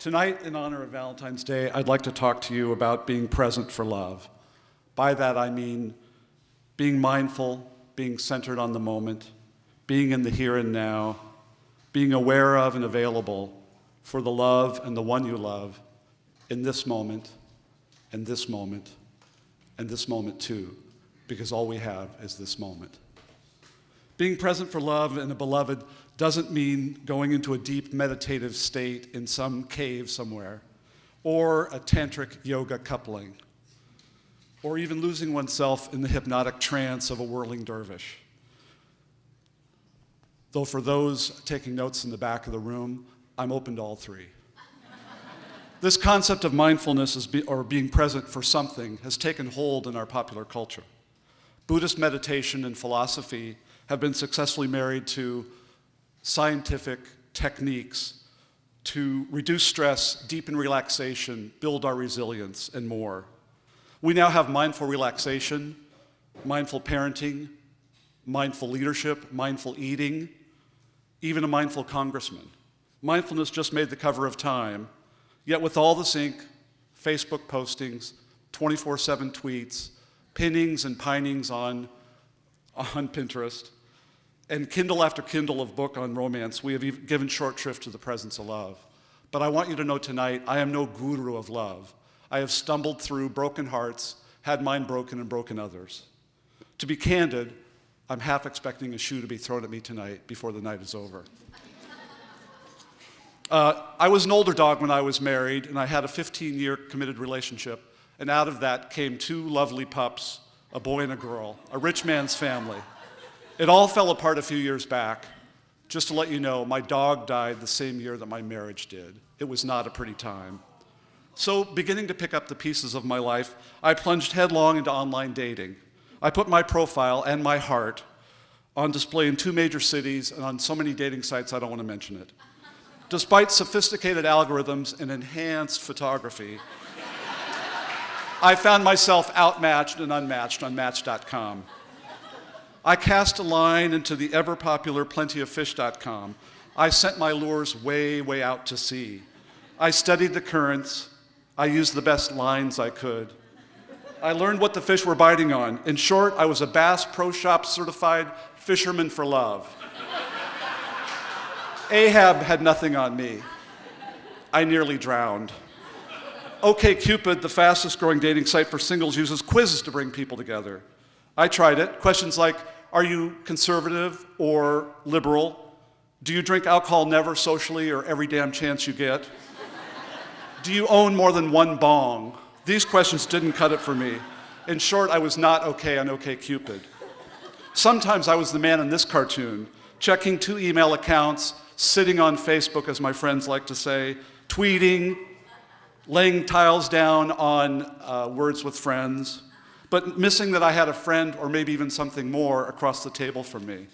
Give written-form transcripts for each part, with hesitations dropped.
Tonight, in honor of Valentine's Day, I'd like to talk to you about being present for love. By that I mean being mindful, being centered on the moment, being in the here and now, being aware of and available for the love and the one you love in this moment, and this moment, and this moment too, because all we have is this moment. Being present for love and a beloved doesn't mean going into a deep meditative state in some cave somewhere, or a tantric yoga coupling, or even losing oneself in the hypnotic trance of a whirling dervish. Though for those taking notes in the back of the room, I'm open to all three. This concept of mindfulness or being present for something has taken hold in our popular culture. Buddhist meditation and philosophy have been successfully married to scientific techniques to reduce stress, deepen relaxation, build our resilience, and more. We now have mindful relaxation, mindful parenting, mindful leadership, mindful eating, even a mindful congressman. Mindfulness just made the cover of Time, yet with all the sync, Facebook postings, 24/7 tweets, pinnings and pinings on Pinterest, and Kindle after Kindle of book on romance, we have given short shrift to the presence of love. But I want you to know tonight, I am no guru of love. I have stumbled through broken hearts, had mine broken and broken others. To be candid, I'm half expecting a shoe to be thrown at me tonight before the night is over. I was an older dog when I was married, and I had a 15-year committed relationship, and out of that came two lovely pups, a boy and a girl, a rich man's family. It all fell apart a few years back. Just to let you know, my dog died the same year that my marriage did. It was not a pretty time. So, beginning to pick up the pieces of my life, I plunged headlong into online dating. I put my profile and my heart on display in 2 major cities and on so many dating sites I don't want to mention it. Despite sophisticated algorithms and enhanced photography, I found myself outmatched and unmatched on Match.com. I cast a line into the ever-popular plentyoffish.com. I sent my lures way, way out to sea. I studied the currents. I used the best lines I could. I learned what the fish were biting on. In short, I was a Bass Pro Shop certified fisherman for love. Ahab had nothing on me. I nearly drowned. OkCupid, the fastest growing dating site for singles, uses quizzes to bring people together. I tried it. Questions like, are you conservative or liberal? Do you drink alcohol never socially or every damn chance you get? Do you own more than one bong? These questions didn't cut it for me. In short, I was not okay on OkCupid. Sometimes I was the man in this cartoon, checking 2 email accounts, sitting on Facebook, as my friends like to say, tweeting, laying tiles down on Words with Friends, but missing that I had a friend or maybe even something more across the table from me.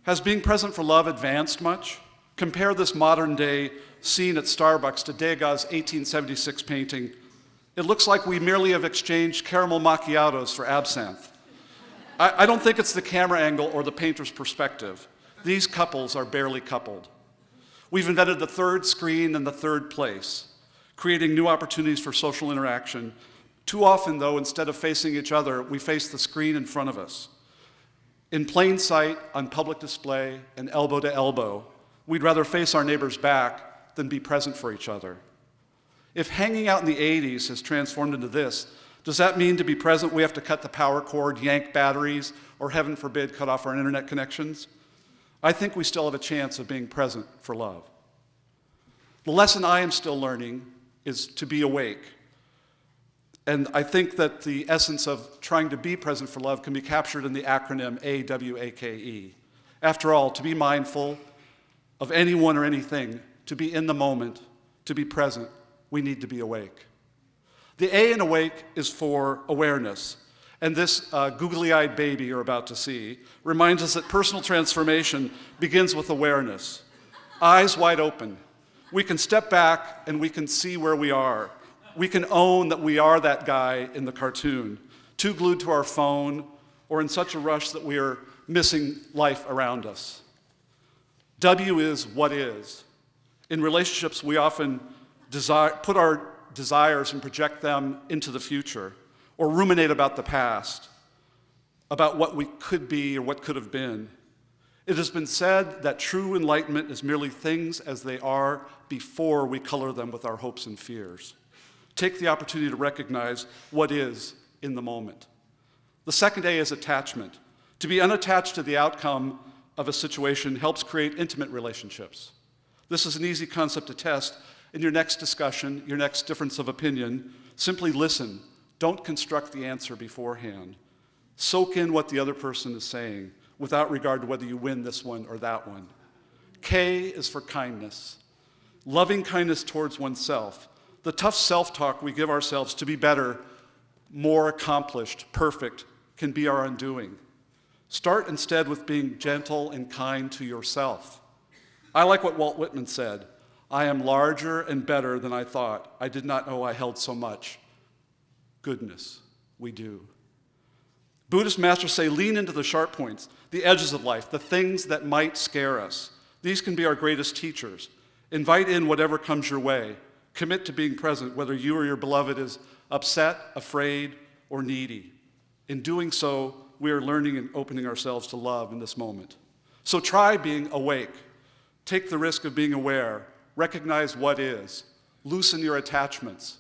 Has being present for love advanced much? Compare this modern day scene at Starbucks to Degas' 1876 painting. It looks like we merely have exchanged caramel macchiatos for absinthe. I don't think it's the camera angle or the painter's perspective. These couples are barely coupled. We've invented the third screen and the third place, creating new opportunities for social interaction. Too often, though, instead of facing each other, we face the screen in front of us. In plain sight, on public display, and elbow to elbow, we'd rather face our neighbor's back than be present for each other. If hanging out in the 80s has transformed into this, does that mean to be present we have to cut the power cord, yank batteries, or heaven forbid, cut off our internet connections? I think we still have a chance of being present for love. The lesson I am still learning is to be awake. And I think that the essence of trying to be present for love can be captured in the acronym AWAKE. After all, to be mindful of anyone or anything, to be in the moment, to be present, we need to be awake. The A in awake is for awareness. And this googly-eyed baby you're about to see reminds us that personal transformation begins with awareness. Eyes wide open. We can step back and we can see where we are. We can own that we are that guy in the cartoon, too glued to our phone or in such a rush that we are missing life around us. W is what is. In relationships, we often put our desires and project them into the future, or ruminate about the past, about what we could be or what could have been. It has been said that true enlightenment is merely things as they are before we color them with our hopes and fears. Take the opportunity to recognize what is in the moment. The second A is attachment. To be unattached to the outcome of a situation helps create intimate relationships. This is an easy concept to test. In your next discussion, your next difference of opinion, simply listen. Don't construct the answer beforehand. Soak in what the other person is saying without regard to whether you win this one or that one. K is for kindness. Loving kindness towards oneself. The tough self-talk we give ourselves to be better, more accomplished, perfect, can be our undoing. Start instead with being gentle and kind to yourself. I like what Walt Whitman said, "I am larger and better than I thought. I did not know I held so much." Goodness, we do. Buddhist masters say lean into the sharp points, the edges of life, the things that might scare us. These can be our greatest teachers. Invite in whatever comes your way. Commit to being present, whether you or your beloved is upset, afraid, or needy. In doing so, we are learning and opening ourselves to love in this moment. So try being awake. Take the risk of being aware. Recognize what is. Loosen your attachments.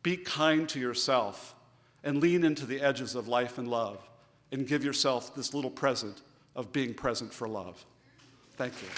Be kind to yourself. And lean into the edges of life and love. And give yourself this little present of being present for love. Thank you.